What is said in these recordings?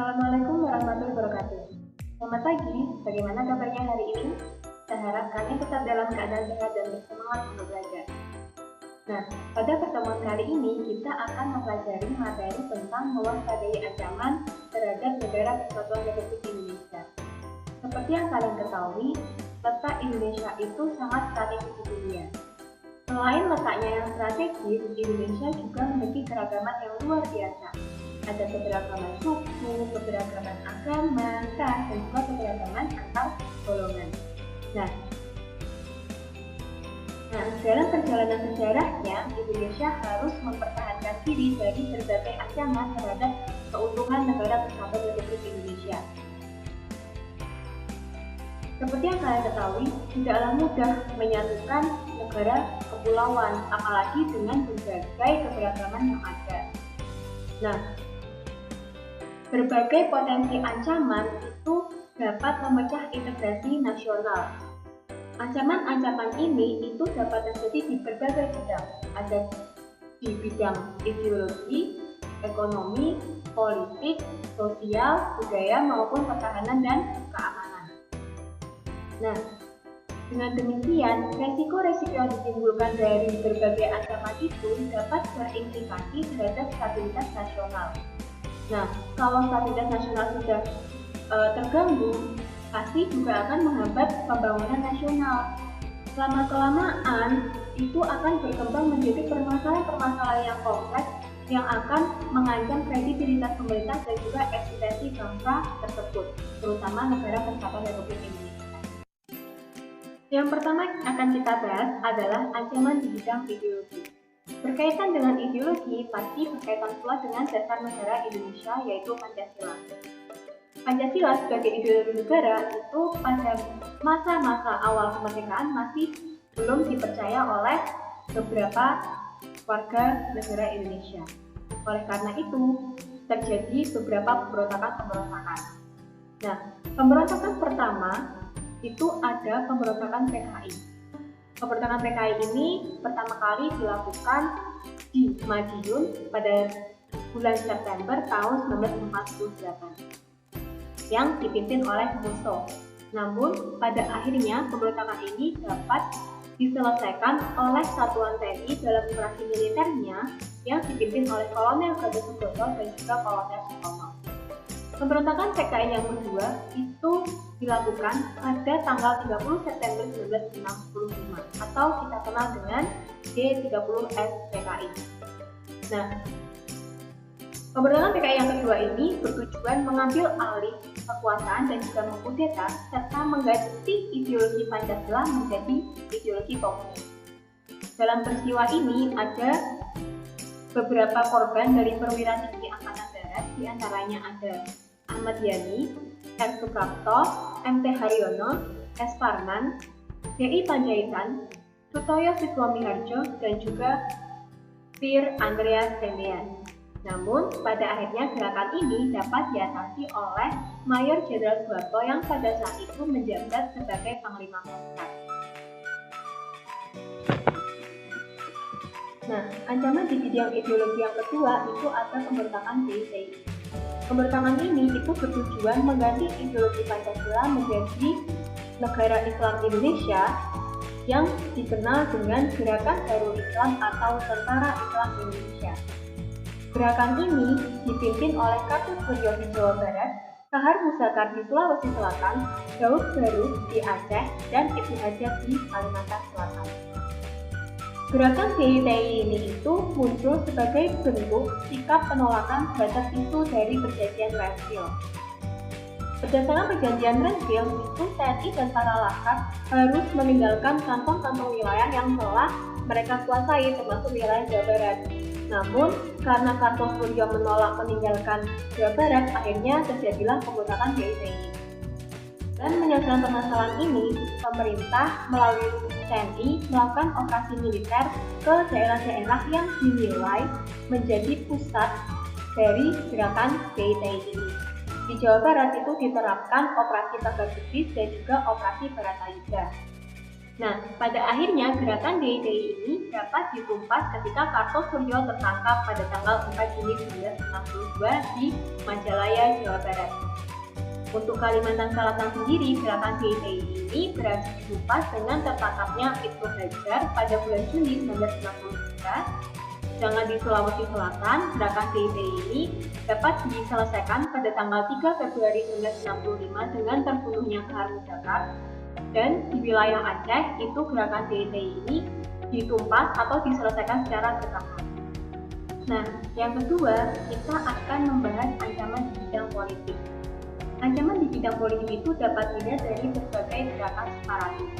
Assalamualaikum warahmatullahi wabarakatuh. Selamat pagi, bagaimana kabarnya hari ini? Saya harap kalian tetap dalam keadaan sehat dan bersemangat untuk belajar. Nah, pada pertemuan kali ini kita akan mempelajari materi tentang mewaspadai ancaman terhadap negara Kesatuan Republik Indonesia. Seperti yang kalian ketahui, letak Indonesia itu sangat strategis di dunia. Selain letaknya yang strategis, Indonesia juga memiliki keragaman yang luar biasa. Ada keberagaman suku, keberagaman agama, ras, dan juga keberagaman antar golongan. Nah, dalam perjalanan sejarahnya, Indonesia harus mempertahankan diri dari berbagai ancaman terhadap keutuhan negara Kesatuan Republik Indonesia. Seperti yang kalian ketahui, tidaklah mudah menyatukan negara kepulauan, apalagi dengan berbagai keberagaman yang ada. Nah, berbagai potensi ancaman itu dapat memecah integrasi nasional. Ancaman-ancaman ini itu dapat terjadi di berbagai bidang. Ada di bidang ideologi, ekonomi, politik, sosial, budaya, maupun pertahanan dan keamanan. Nah, dengan demikian, resiko-resiko yang ditimbulkan dari berbagai ancaman itu dapat berimplikasi terhadap stabilitas nasional. Nah, kalau stabilitas nasional sudah terganggu, pasti juga akan menghambat pembangunan nasional. Lama-kelamaan, itu akan berkembang menjadi permasalahan-permasalahan yang kompleks yang akan mengancam kredibilitas pemerintah dan juga eksistensi bangsa tersebut, terutama negara Kesatuan Republik Indonesia. Yang pertama akan kita bahas adalah ancaman di bidang ideologi. Berkaitan dengan ideologi, pasti berkaitan pula dengan dasar negara Indonesia, yaitu Pancasila. Pancasila sebagai ideologi negara itu pada masa-masa awal kemerdekaan masih belum dipercaya oleh beberapa warga negara Indonesia. Oleh karena itu, terjadi beberapa pemberontakan. Nah, pemberontakan pertama itu ada pemberontakan PKI. Pemberontakan PKI ini pertama kali dilakukan di Madiun pada bulan September tahun 1948 yang dipimpin oleh Musso. Namun pada akhirnya pemberontakan ini dapat diselesaikan oleh satuan TNI dalam operasi militernya yang dipimpin oleh Kolonel Gatot Subroto dan juga Kolonel Sutomo. Pemberontakan PKI yang kedua itu dilakukan pada tanggal 30 September 1965 atau kita kenal dengan G30S PKI. Nah, pemberontakan PKI yang kedua ini bertujuan mengambil alih kekuasaan dan juga mengkudeta serta mengganti ideologi Pancasila menjadi ideologi komunis. Dalam peristiwa ini ada beberapa korban dari perwira tinggi Angkatan Darat, diantaranya ada Ahmad Yani, R. Suprapto, MT Haryono, S. Parman, D.I. Panjaitan, Sutoyo Siswomiharjo, dan juga Fir Andreas Temean. Namun, pada akhirnya gerakan ini dapat diatasi oleh Mayor Jenderal Soeharto yang pada saat itu menjabat sebagai Panglima Kostrat. Nah, ancaman di bidang ideologi yang kedua itu ada pemberontakan DITI. Pemberontakan ini itu bertujuan mengganti ideologi Pancasila menjadi negara Islam Indonesia yang dikenal dengan Gerakan Darul Islam atau Tentara Islam Indonesia. Gerakan ini dipimpin oleh Kartus Wiryo di Jawa Barat, Kahar Muzakar di Sulawesi Selatan, Daud Baru di Aceh, dan Ibnu Hajar di Kalimantan Selatan. Gerakan DITI ini itu muncul sebagai bentuk sikap penolakan terhadap isu dari perjanjian Renville. Berdasarkan perjanjian Renville itu TNI dan para laskar harus meninggalkan kantong-kantong wilayah yang telah mereka kuasai termasuk wilayah Jawa Barat. Namun karena Kartus Wiryo menolak meninggalkan Jawa Barat, akhirnya terjadilah pemberontakan DITI. Dan menyelesaikan permasalahan ini, pemerintah melalui TNI melakukan operasi militer ke daerah-daerah yang dinilai menjadi pusat dari gerakan DITI ini. Di Jawa Barat itu diterapkan operasi Tegar Gebis dan juga operasi Baratayuda. Nah, pada akhirnya gerakan DIY ini dapat ditumpas ketika Kartosuryo tertangkap pada tanggal 4 Juni 1962 di Majalaya, Jawa Barat. Untuk Kalimantan Selatan sendiri, gerakan DIY ini berhasil ditumpas dengan tertangkapnya Ibnu Hajar pada bulan Juni 1963. Sedangkan di Sulawesi Selatan, gerakan DIY ini dapat diselesaikan pada tanggal 3 Februari 1965 dengan terbunuhnya Kahar Muzakar. Dan di wilayah Aceh itu gerakan DIY ini ditumpas atau diselesaikan secara bertahap. Nah, yang kedua, kita akan membahas ancaman di bidang politik. Ancaman di bidang politik itu dapat dilihat dari berbagai gerakan separatis.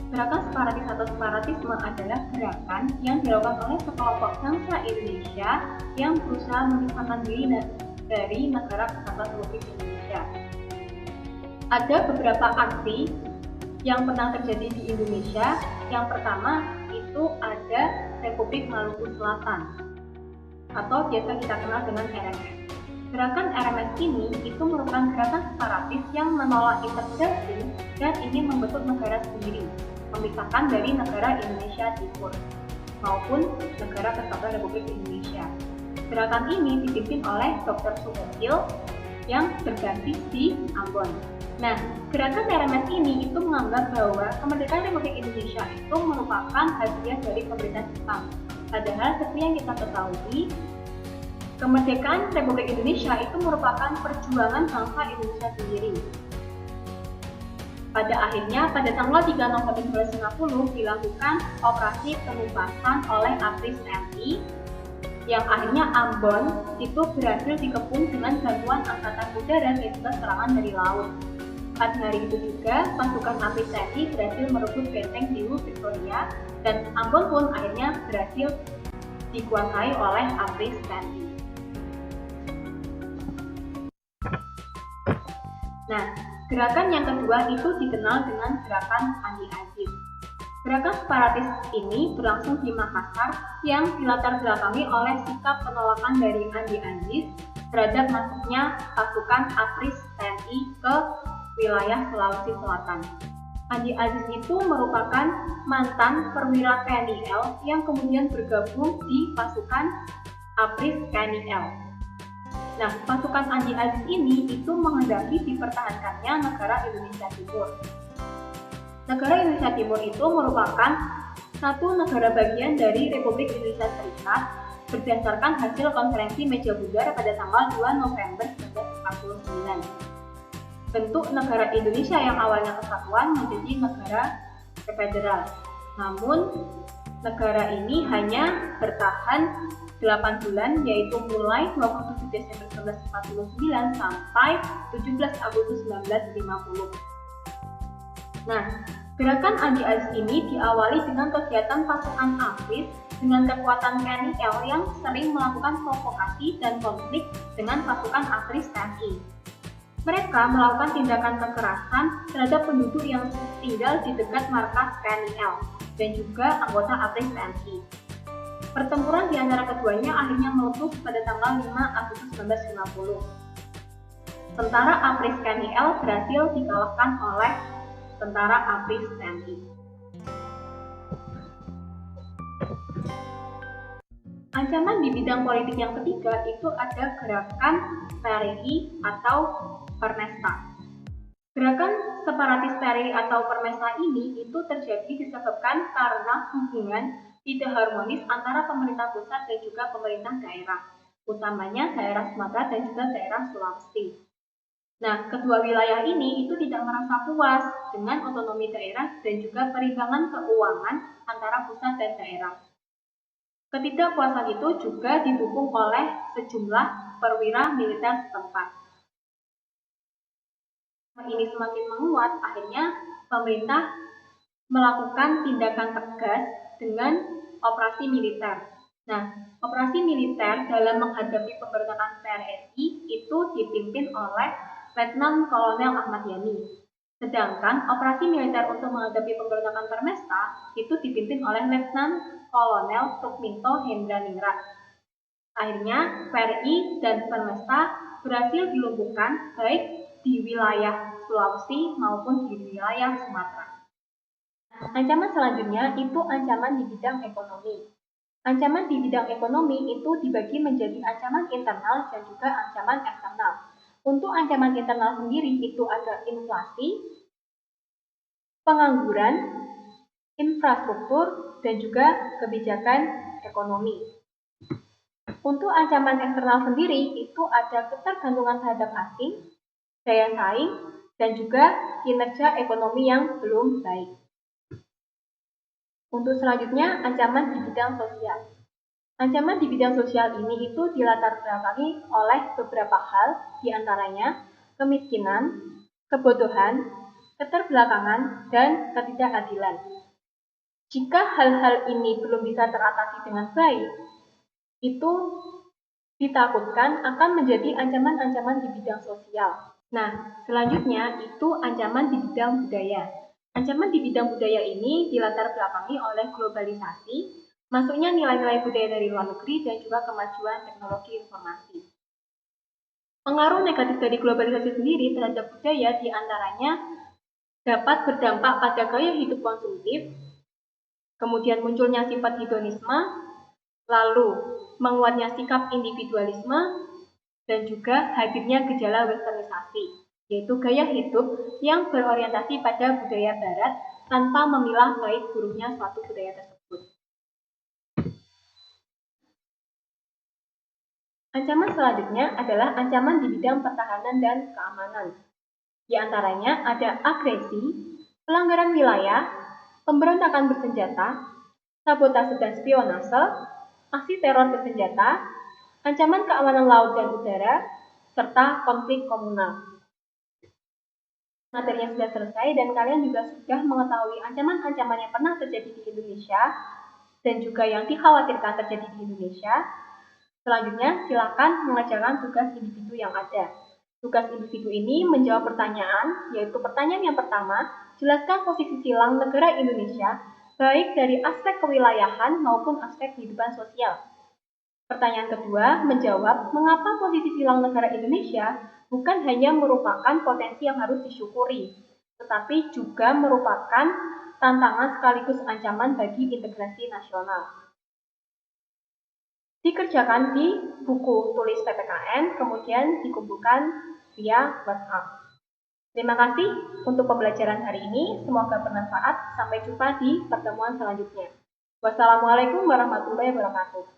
Gerakan separatis atau separatisme adalah gerakan yang dilakukan oleh sekelompok bangsa Indonesia yang berusaha memisahkan diri dari negara Kesatuan Republik Indonesia. Ada beberapa aksi yang pernah terjadi di Indonesia. Yang pertama itu ada Republik Maluku Selatan atau biasa kita kenal dengan RMS. Gerakan RMS ini itu merupakan gerakan separatis yang menolak integrasi dan ingin membentuk negara sendiri, memisahkan dari negara Indonesia Timur maupun negara Kesatuan Republik Indonesia. Gerakan ini dipimpin oleh Dr. Suheil yang berbasis di Ambon. Nah, gerakan RMS ini itu menganggap bahwa kemerdekaan Republik Indonesia itu merupakan hadiah dari pemerintah Jepang. Padahal seperti yang kita ketahui, kemerdekaan Republik Indonesia itu merupakan perjuangan bangsa Indonesia sendiri. Pada akhirnya, pada tanggal 3 November 1950 dilakukan operasi penumpasan oleh APRIS TNI yang akhirnya Ambon itu berhasil dikepung dengan bantuan angkatan udara dan juga serangan dari laut. Pada hari itu juga, pasukan APRIS TNI berhasil merebut benteng Diwu Victoria dan Ambon pun akhirnya berhasil dikuasai oleh APRIS TNI. Nah, gerakan yang kedua itu dikenal dengan gerakan Andi Agis. Gerakan separatis ini berlangsung di Makassar yang dilatar belakangi oleh sikap penolakan dari Andi Agis terhadap masuknya pasukan APRIS TNI ke wilayah Sulawesi Selatan. Andi Agis itu merupakan mantan perwira TNI AL yang kemudian bergabung di pasukan APRIS TNI AL. Nah, pasukan Andi Agis ini itu menghendaki dipertahankannya negara Indonesia Timur. Negara Indonesia Timur itu merupakan satu negara bagian dari Republik Indonesia Serikat berdasarkan hasil konferensi Meja Bundar pada tanggal 2 November 1949. Bentuk negara Indonesia yang awalnya kesatuan menjadi negara federal. Namun, negara ini hanya bertahan 8 bulan, yaitu mulai 27 Desember 1949 sampai 17 Agustus 1950. Nah, gerakan Andi Agis ini diawali dengan kegiatan pasukan APRIS dengan kekuatan TNI AL yang sering melakukan provokasi dan konflik dengan pasukan APRIS TNI. Mereka melakukan tindakan kekerasan terhadap penduduk yang tinggal di dekat markas TNI AL dan juga anggota APRIS TNI. Pertempuran di antara keduanya akhirnya meletus pada tanggal 5 Agustus 1950. Tentara APRIS TNI AL berhasil dikalahkan oleh tentara APRIS TNI. Ancaman di bidang politik yang ketiga itu ada gerakan PRI atau Permesta. Gerakan separatis PRI atau Permesta ini itu terjadi disebabkan karena hubungan tidak harmonis antara pemerintah pusat dan juga pemerintah daerah, utamanya daerah Sumatera dan juga daerah Sulawesi. Nah, kedua wilayah ini itu tidak merasa puas dengan otonomi daerah dan juga perimbangan keuangan antara pusat dan daerah. Ketidakpuasan itu juga didukung oleh sejumlah perwira militer setempat. Ini semakin menguat, akhirnya pemerintah melakukan tindakan tegas dengan operasi militer. Nah, operasi militer dalam menghadapi pemberontakan PRRI itu dipimpin oleh Letnan Kolonel Ahmad Yani. Sedangkan operasi militer untuk menghadapi pemberontakan Permesta itu dipimpin oleh Letnan Kolonel Sukminto Hendraningrat. Akhirnya PRI dan Permesta berhasil dilumpuhkan baik di wilayah Sulawesi maupun di wilayah Sumatera. Ancaman selanjutnya itu ancaman di bidang ekonomi. Ancaman di bidang ekonomi itu dibagi menjadi ancaman internal dan juga ancaman eksternal. Untuk ancaman internal sendiri itu ada inflasi, pengangguran, infrastruktur, dan juga kebijakan ekonomi. Untuk ancaman eksternal sendiri itu ada ketergantungan terhadap asing, daya saing, dan juga kinerja ekonomi yang belum baik. Untuk selanjutnya, ancaman di bidang sosial. Ancaman di bidang sosial ini itu dilatar belakangi oleh beberapa hal, diantaranya kemiskinan, kebodohan, keterbelakangan, dan ketidakadilan. Jika hal-hal ini belum bisa teratasi dengan baik, itu ditakutkan akan menjadi ancaman-ancaman di bidang sosial. Nah, selanjutnya itu ancaman di bidang budaya. Ancaman di bidang budaya ini dilatar belakangi oleh globalisasi, masuknya nilai-nilai budaya dari luar negeri, dan juga kemajuan teknologi informasi. Pengaruh negatif dari globalisasi sendiri terhadap budaya diantaranya dapat berdampak pada gaya hidup konsumtif, kemudian munculnya sifat hedonisme, lalu menguatnya sikap individualisme, dan juga hadirnya gejala westernisasi, yaitu gaya hidup yang berorientasi pada budaya barat tanpa memilah baik buruknya suatu budaya tersebut. Ancaman selanjutnya adalah ancaman di bidang pertahanan dan keamanan. Di antaranya ada agresi, pelanggaran wilayah, pemberontakan bersenjata, sabotase dan spionase, aksi teror bersenjata, ancaman keamanan laut dan udara, serta konflik komunal. Materinya sudah selesai dan kalian juga sudah mengetahui ancaman-ancaman yang pernah terjadi di Indonesia dan juga yang dikhawatirkan terjadi di Indonesia. Selanjutnya, silakan mengerjakan tugas individu yang ada. Tugas individu ini menjawab pertanyaan, yaitu pertanyaan yang pertama, jelaskan posisi silang negara Indonesia, baik dari aspek kewilayahan maupun aspek kehidupan sosial. Pertanyaan kedua, menjawab mengapa posisi silang negara Indonesia bukan hanya merupakan potensi yang harus disyukuri, tetapi juga merupakan tantangan sekaligus ancaman bagi integrasi nasional. Dikerjakan di buku tulis PPKN, kemudian dikumpulkan via WhatsApp. Terima kasih untuk pembelajaran hari ini, semoga bermanfaat. Sampai jumpa di pertemuan selanjutnya. Wassalamualaikum warahmatullahi wabarakatuh.